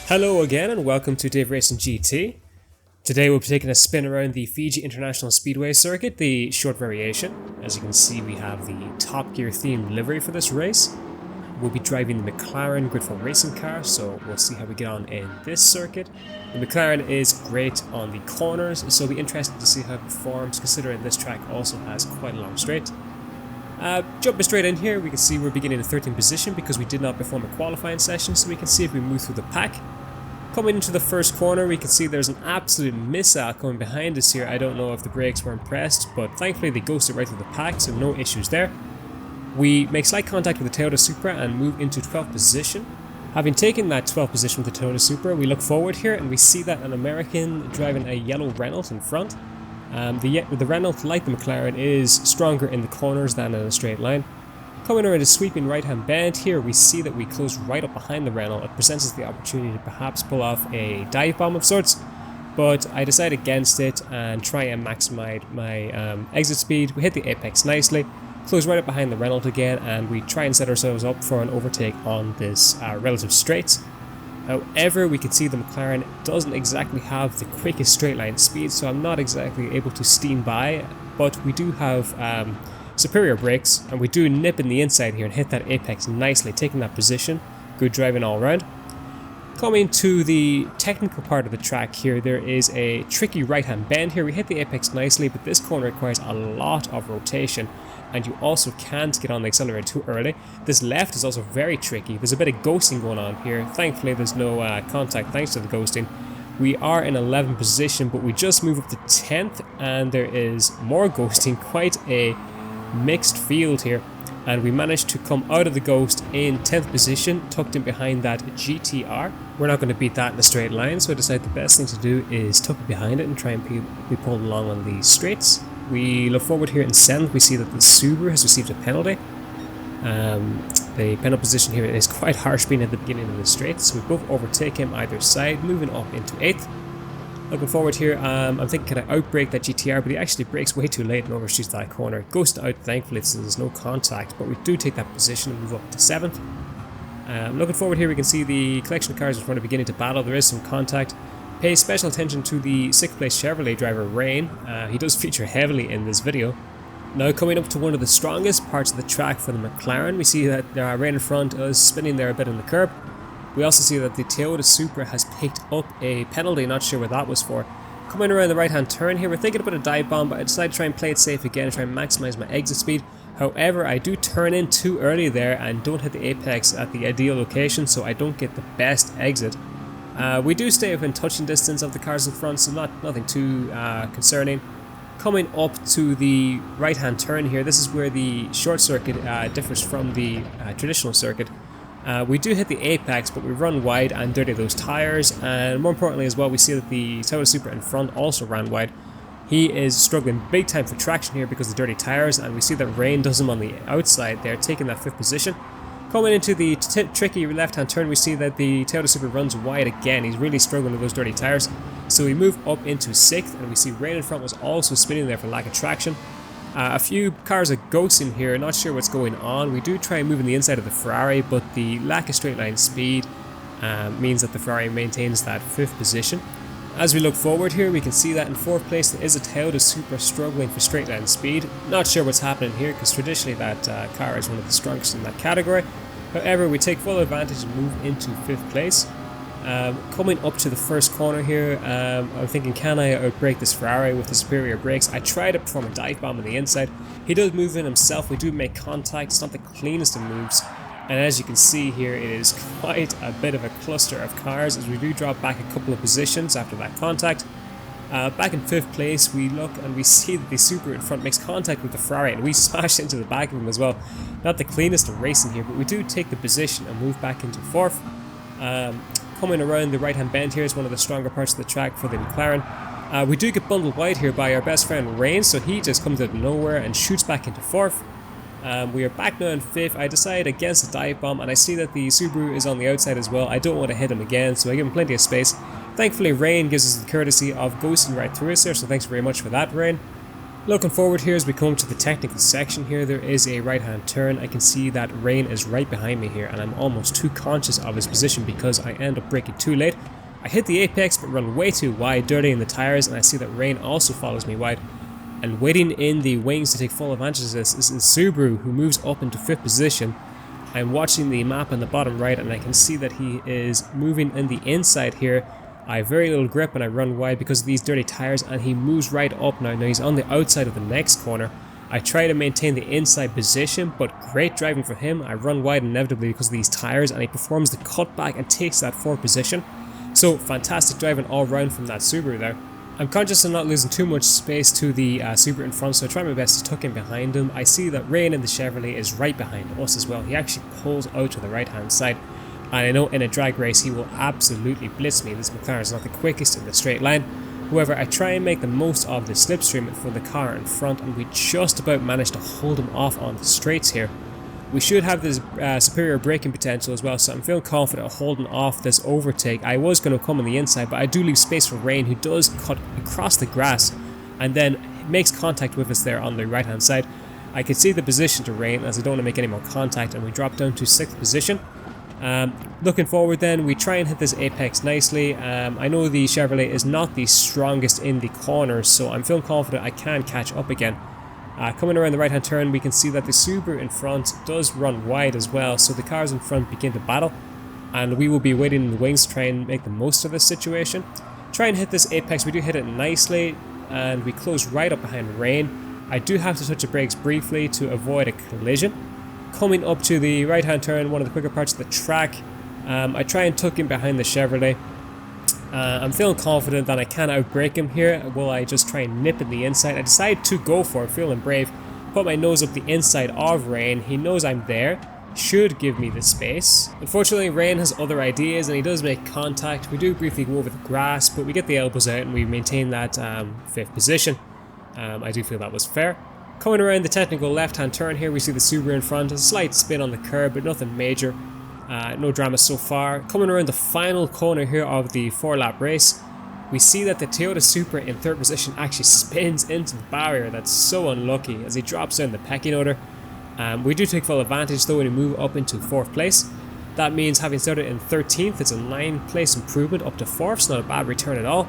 Hello again and welcome to Dave Racing GT. Today we'll be taking a spin around the Fiji International Speedway circuit, the short variation. As you can see, we have the Top Gear themed livery for this race. We'll be driving the McLaren Grid4 racing car, so we'll see how we get on in this circuit. The McLaren is great on the corners, so it'll be interesting to see how it performs, considering this track also has quite a long straight. Jumping straight in here, we can see we're beginning in 13th position because we did not perform a qualifying session, so we can see if we move through the pack. Coming into the first corner, we can see there's an absolute missile coming behind us here. I don't know if the brakes were impressed, but thankfully they ghosted right through the pack, so no issues there. We make slight contact with the Toyota Supra and move into 12th position. Having taken that 12th position with the Toyota Supra, we look forward here and we see that an American driving a yellow Renault in front. The Renault, like the McLaren, is stronger in the corners than in a straight line. Coming around a sweeping right-hand bend here, we see that we close right up behind the Renault. It presents us the opportunity to perhaps pull off a dive bomb of sorts, but I decide against it and try and maximize my exit speed. We hit the apex nicely, close right up behind the Renault again, and we try and set ourselves up for an overtake on this relative straight. However, we can see the McLaren doesn't exactly have the quickest straight line speed, so I'm not exactly able to steam by, but we do have superior brakes, and we do nip in the inside here and hit that apex nicely, taking that position. Good driving all around. Coming to the technical part of the track here, there is a tricky right-hand bend here. We hit the apex nicely, but this corner requires a lot of rotation, and you also can't get on the accelerator too early. This left is also very tricky. There's a bit of ghosting going on here. Thankfully, there's no contact thanks to the ghosting. We are in 11th position, but we just move up to 10th, and there is more ghosting. Quite a mixed field here, and we managed to come out of the ghost in 10th position, tucked in behind that GTR. We're not going to beat that in a straight line, so I decided the best thing to do is tuck it behind it and try and be pulled along on the straights. We look forward here in 7th. We see that the Subaru has received a penalty. The penalty position here is quite harsh, being at the beginning of the straight, so we both overtake him either side, moving up into 8th. Looking forward here, I'm thinking, can I outbrake that GTR, but he actually brakes way too late and overshoots that corner. Goes out, thankfully, so there's no contact, but we do take that position and move up to 7th. Looking forward here, we can see the collection of cars in front are beginning to battle. There is some contact. Pay special attention to the 6th place Chevrolet driver, Rain. He does feature heavily in this video. Now coming up to one of the strongest parts of the track for the McLaren, we see that Rain in front is spinning there a bit on the curb. We also see that the Toyota Supra has picked up a penalty, not sure what that was for. Coming around the right-hand turn here, we're thinking about a dive bomb, but I decided to try and play it safe again and try and maximize my exit speed. However, I do turn in too early there and don't hit the apex at the ideal location, so I don't get the best exit. We do stay within touching distance of the cars in front, so nothing too concerning. Coming up to the right-hand turn here, this is where the short circuit differs from the traditional circuit. We do hit the apex, but we run wide and dirty those tyres, and more importantly as well, we see that the Toyota Supra in front also ran wide. He is struggling big time for traction here because of the dirty tyres, and we see that Rain does him on the outside there, taking that 5th position. Coming into the tricky left-hand turn, we see that the Toyota Supra runs wide again. He's really struggling with those dirty tyres, so we move up into 6th, and we see Rain in front was also spinning there for lack of traction. A few cars are ghosting here, not sure what's going on. We do try and move in the inside of the Ferrari, but the lack of straight line speed means that the Ferrari maintains that 5th position. As we look forward here, we can see that in 4th place there is a Toyota Supra struggling for straight line speed. Not sure what's happening here because traditionally that car is one of the strongest in that category. However, we take full advantage and move into 5th place. Coming up to the first corner here, I'm thinking, can I outbrake this Ferrari with the superior brakes? I try to perform a dive bomb on the inside. He does move in himself. We do make contact. It's not the cleanest of moves. And as you can see here, it is quite a bit of a cluster of cars as we do drop back a couple of positions after that contact. Back in 5th place, we look and we see that the Supra in front makes contact with the Ferrari, and we smash into the back of him as well. Not the cleanest of racing here, but we do take the position and move back into 4th. Coming around the right-hand bend here is one of the stronger parts of the track for the McLaren. We do get bundled wide here by our best friend Rain, so he just comes out of nowhere and shoots back into 4th. We are back now in 5th. I decide against a dive bomb, and I see that the Subaru is on the outside as well. I don't want to hit him again, so I give him plenty of space. Thankfully, Rain gives us the courtesy of ghosting right through us there, so thanks very much for that, Rain. Looking forward here as we come to the technical section here, there is a right hand turn. I can see that Rain is right behind me here and I'm almost too conscious of his position because I end up braking too late. I hit the apex but run way too wide, dirtying the tyres, and I see that Rain also follows me wide. And waiting in the wings to take full advantage of this is Subaru, who moves up into 5th position. I'm watching the map on the bottom right and I can see that he is moving in the inside here. I have very little grip and I run wide because of these dirty tyres, and he moves right up now. Now he's on the outside of the next corner. I try to maintain the inside position, but great driving for him. I run wide inevitably because of these tyres, and he performs the cutback and takes that 4th position. So fantastic driving all round from that Subaru there. I'm conscious of not losing too much space to the Subaru in front, so I try my best to tuck in behind him. I see that Rain in the Chevrolet is right behind us as well. He actually pulls out to the right hand side. And I know in a drag race he will absolutely blitz me. This McLaren is not the quickest in the straight line. However, I try and make the most of the slipstream for the car in front, and we just about managed to hold him off on the straights here. We should have this superior braking potential as well, so I'm feeling confident of holding off this overtake. I was going to come on the inside, but I do leave space for Rain, who does cut across the grass and then makes contact with us there on the right hand side. I can see the position to Rain as I don't want to make any more contact, and we drop down to 6th position. Looking forward then, we try and hit this apex nicely. I know the Chevrolet is not the strongest in the corners, so I'm feeling confident I can catch up again. Coming around the right hand turn, we can see that the Subaru in front does run wide as well, so the cars in front begin to battle, and we will be waiting in the wings to try and make the most of this situation. Try and hit this apex. We do hit it nicely, and we close right up behind Rain. I do have to touch the brakes briefly to avoid a collision. Coming up to the right hand turn, one of the quicker parts of the track, I try and tuck in behind the Chevrolet. I'm feeling confident that I can outbrake him here. Will I just try and nip in the inside? I decide to go for it, feeling brave. Put my nose up the inside of Rain. He knows I'm there, should give me the space. Unfortunately, Rain has other ideas and he does make contact. We do briefly go over the grass, but we get the elbows out and we maintain that 5th position. I do feel that was fair. Coming around the technical left-hand turn here, we see the Subaru in front. A slight spin on the curb, but nothing major. No drama so far. Coming around the final corner here of the 4-lap race, we see that the Toyota Supra in 3rd position actually spins into the barrier. That's so unlucky as he drops down the pecking order. We do take full advantage though when we move up into 4th place. That means having started in 13th, it's a 9-place improvement up to 4th, so not a bad return at all.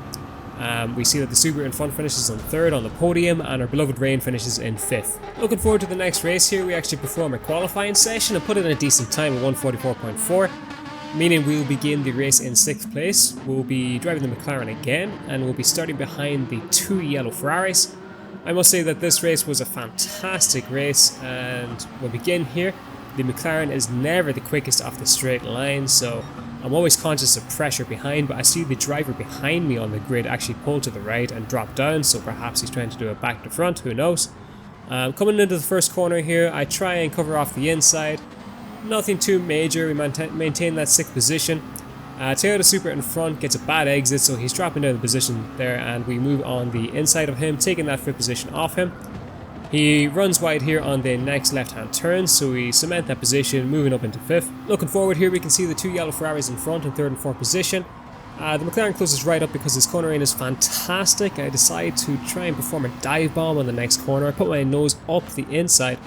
We see that the Subaru in front finishes on 3rd on the podium, and our beloved Rain finishes in 5th. Looking forward to the next race here. We actually perform a qualifying session and put in a decent time of 1:44.4, meaning we will begin the race in 6th place. We'll be driving the McLaren again, and we'll be starting behind the 2 yellow Ferraris. I must say that this race was a fantastic race, and we'll begin here. The McLaren is never the quickest off the straight line, so I'm always conscious of pressure behind, but I see the driver behind me on the grid actually pull to the right and drop down, so perhaps he's trying to do it back to front, who knows. Coming into the first corner here, I try and cover off the inside. Nothing too major, we maintain that 6th position. Toyota Supra in front gets a bad exit, so he's dropping down the position there, and we move on the inside of him, taking that 5th position off him. He runs wide here on the next left-hand turn, so we cement that position, moving up into 5th. Looking forward here, we can see the 2 yellow Ferraris in front in 3rd and 4th position. The McLaren closes right up because his cornering is fantastic. I decide to try and perform a dive bomb on the next corner. I put my nose up the inside.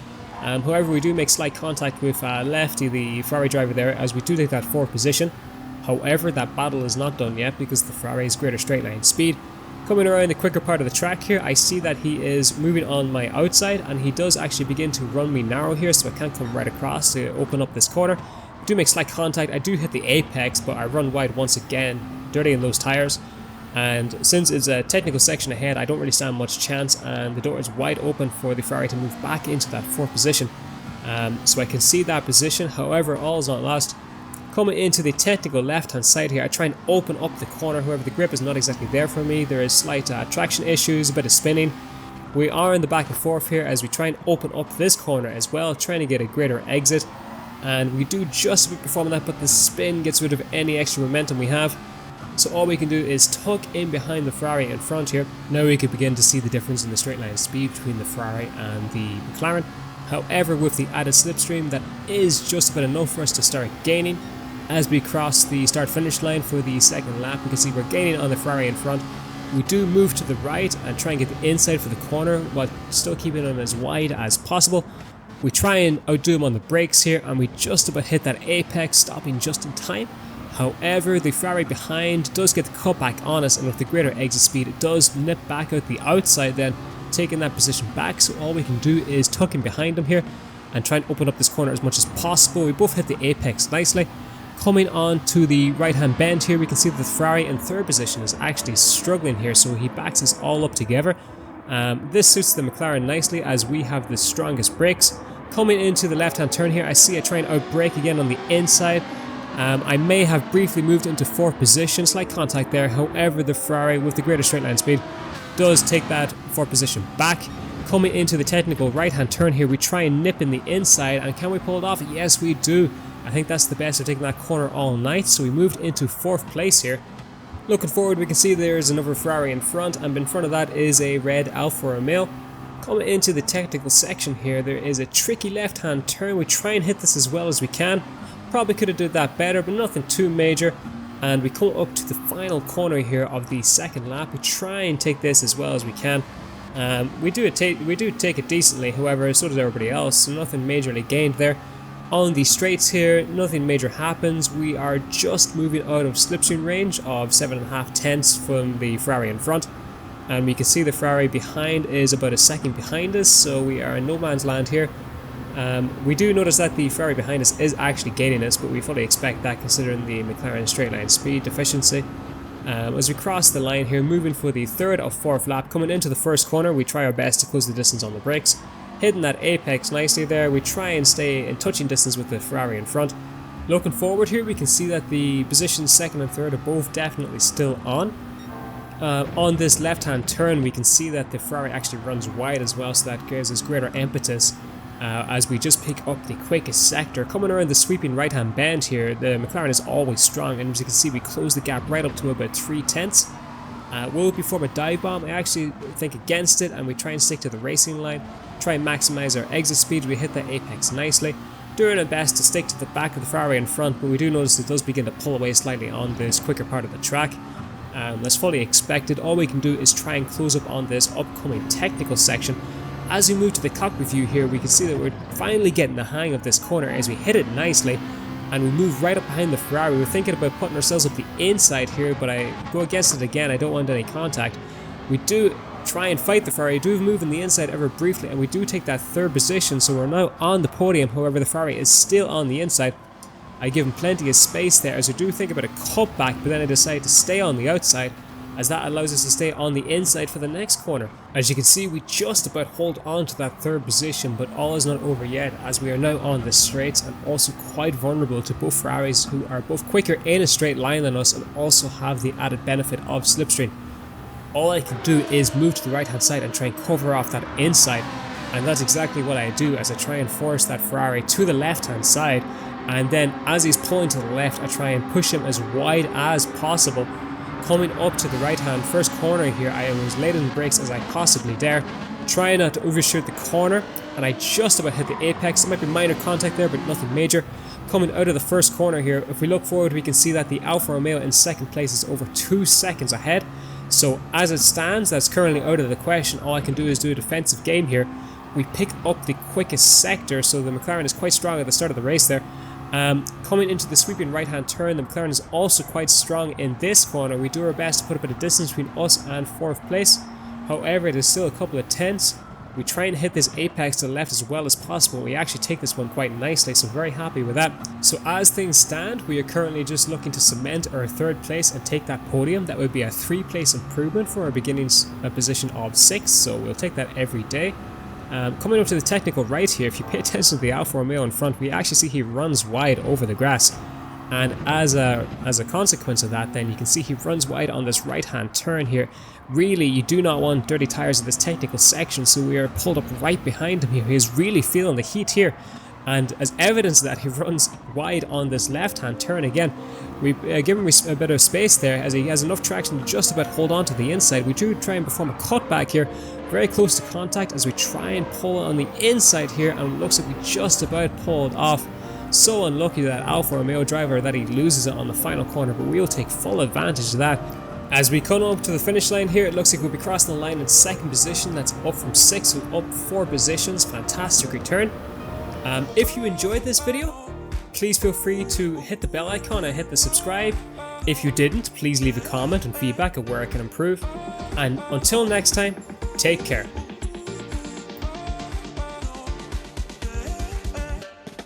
However, we do make slight contact with Lefty, the Ferrari driver there, as we do take that 4th position. However, that battle is not done yet because the Ferrari has greater straight line speed. Coming around the quicker part of the track here, I see that he is moving on my outside, and he does actually begin to run me narrow here, so I can't come right across to open up this corner. I do make slight contact. I do hit the apex, but I run wide once again, dirtying those tyres. And since it's a technical section ahead, I don't really stand much chance, and the door is wide open for the Ferrari to move back into that 4th position. So I can see that position. However, all is not lost. Coming into the technical left-hand side here, I try and open up the corner. However, the grip is not exactly there for me. There is slight traction issues, a bit of spinning. We are in the back and forth here as we try and open up this corner as well, trying to get a greater exit. And we do just about performing that, but the spin gets rid of any extra momentum we have. So all we can do is tuck in behind the Ferrari in front here. Now we can begin to see the difference in the straight line speed between the Ferrari and the McLaren. However, with the added slipstream, that is just about enough for us to start gaining. As we cross the start-finish line for the second lap, we can see we're gaining on the Ferrari in front. We do move to the right and try and get the inside for the corner while still keeping him as wide as possible. We try and outdo him on the brakes here, and we just about hit that apex, stopping just in time. However, the Ferrari behind does get the cutback on us, and with the greater exit speed it does nip back out the outside then, taking that position back. So all we can do is tuck in behind him here and try and open up this corner as much as possible. We both hit the apex nicely. Coming on to the right hand bend here, we can see that the Ferrari in third position is actually struggling here, so he backs us all up together. This suits the McLaren nicely as we have the strongest brakes. Coming into the left hand turn here, I see I try and outbrake again on the inside. I may have briefly moved into fourth position, slight contact there. However, the Ferrari with the greater straight line speed does take that fourth position back. Coming into the technical right hand turn here, we try and nip in the inside, and can we pull it off? Yes, we do. I think that's the best of taking that corner all night, so we moved into fourth place here. Looking forward, we can see there's another Ferrari in front, and in front of that is a red Alfa Romeo. Coming into the technical section here, there is a tricky left hand turn. We try and hit this as well as we can. Probably could have did that better, but nothing too major. And we come up to the final corner here of the second lap. We try and take this as well as we can. We do take it decently, however, so does everybody else, so nothing majorly gained there. On the straights here, nothing major happens. We are just moving out of slipstream range of 7.5 tenths from the Ferrari in front. And we can see the Ferrari behind is about a second behind us, so we are in no man's land here. We do notice that the Ferrari behind us is actually gaining us, but we fully expect that considering the McLaren straight line speed deficiency. As we cross the line here, moving for the third or fourth lap, coming into the first corner, we try our best to close the distance on the brakes. Hitting that apex nicely there, we try and stay in touching distance with the Ferrari in front. Looking forward here, we can see that the positions second and third are both definitely still on. On this left hand turn, we can see that the Ferrari actually runs wide as well, so that gives us greater impetus as we just pick up the quickest sector. Coming around the sweeping right hand bend here, the McLaren is always strong, and as you can see we close the gap right up to about 3 tenths. Will we form a dive bomb? I actually think against it, and we try and stick to the racing line, try and maximize our exit speed. We hit the apex nicely, doing our best to stick to the back of the Ferrari in front, but we do notice it does begin to pull away slightly on this quicker part of the track. That's fully expected. All we can do is try and close up on this upcoming technical section. As we move to the cockpit view here, we can see that we're finally getting the hang of this corner as we hit it nicely, and we move right up behind the Ferrari. We're thinking about putting ourselves up the inside here, but I go against it again. I don't want any contact. We do try and fight the Ferrari, do move in the inside ever briefly, and we do take that third position, so we're now on the podium. However, the Ferrari is still on the inside. I give him plenty of space there as I do think about a cutback, but then I decide to stay on the outside, as that allows us to stay on the inside for the next corner. As you can see, we just about hold on to that third position, but all is not over yet, as we are now on the straights and also quite vulnerable to both Ferraris, who are both quicker in a straight line than us and also have the added benefit of slipstream. All I can do is move to the right hand side and try and cover off that inside, and that's exactly what I do as I try and force that Ferrari to the left hand side, and then as he's pulling to the left, I try and push him as wide as possible. Coming up to the right hand first corner here, I am as late on the brakes as I possibly dare, trying not to overshoot the corner, and I just about hit the apex. There might be minor contact there, but nothing major. Coming out of the first corner here, if we look forward, we can see that the Alfa Romeo in second place is over 2 seconds ahead. So as it stands, that's currently out of the question. All I can do is do a defensive game here. We pick up the quickest sector, so the McLaren is quite strong at the start of the race there. Coming into the sweeping right hand turn, the McLaren is also quite strong in this corner. We do our best to put a bit of distance between us and fourth place. However, there's still a couple of tenths. We try and hit this apex to the left as well as possible. We actually take this one quite nicely, so very happy with that. So as things stand, we are currently just looking to cement our third place and take that podium. That would be a 3-place improvement for our beginning position of 6, so we'll take that every day. Coming up to the technical right here, if you pay attention to the Alfa Romeo in front, we actually see he runs wide over the grass. And as a consequence of that, then you can see he runs wide on this right hand turn here. Really, you do not want dirty tires in this technical section, so we are pulled up right behind him here. He is really feeling the heat here, and as evidence of that, he runs wide on this left hand turn again. We give him a bit of space there as he has enough traction to just about hold on to the inside. We do try and perform a cutback here, very close to contact, as we try and pull on the inside here, and it looks like we just about pulled off. So unlucky that Alfa Romeo driver that he loses it on the final corner, but we'll take full advantage of that. As we come up to the finish line here, it looks like we'll be crossing the line in second position. That's up from 6th, so up 4 positions. Fantastic return. If you enjoyed this video, please feel free to hit the bell icon and hit the subscribe. If you didn't, please leave a comment and feedback of where I can improve. And until next time, take care.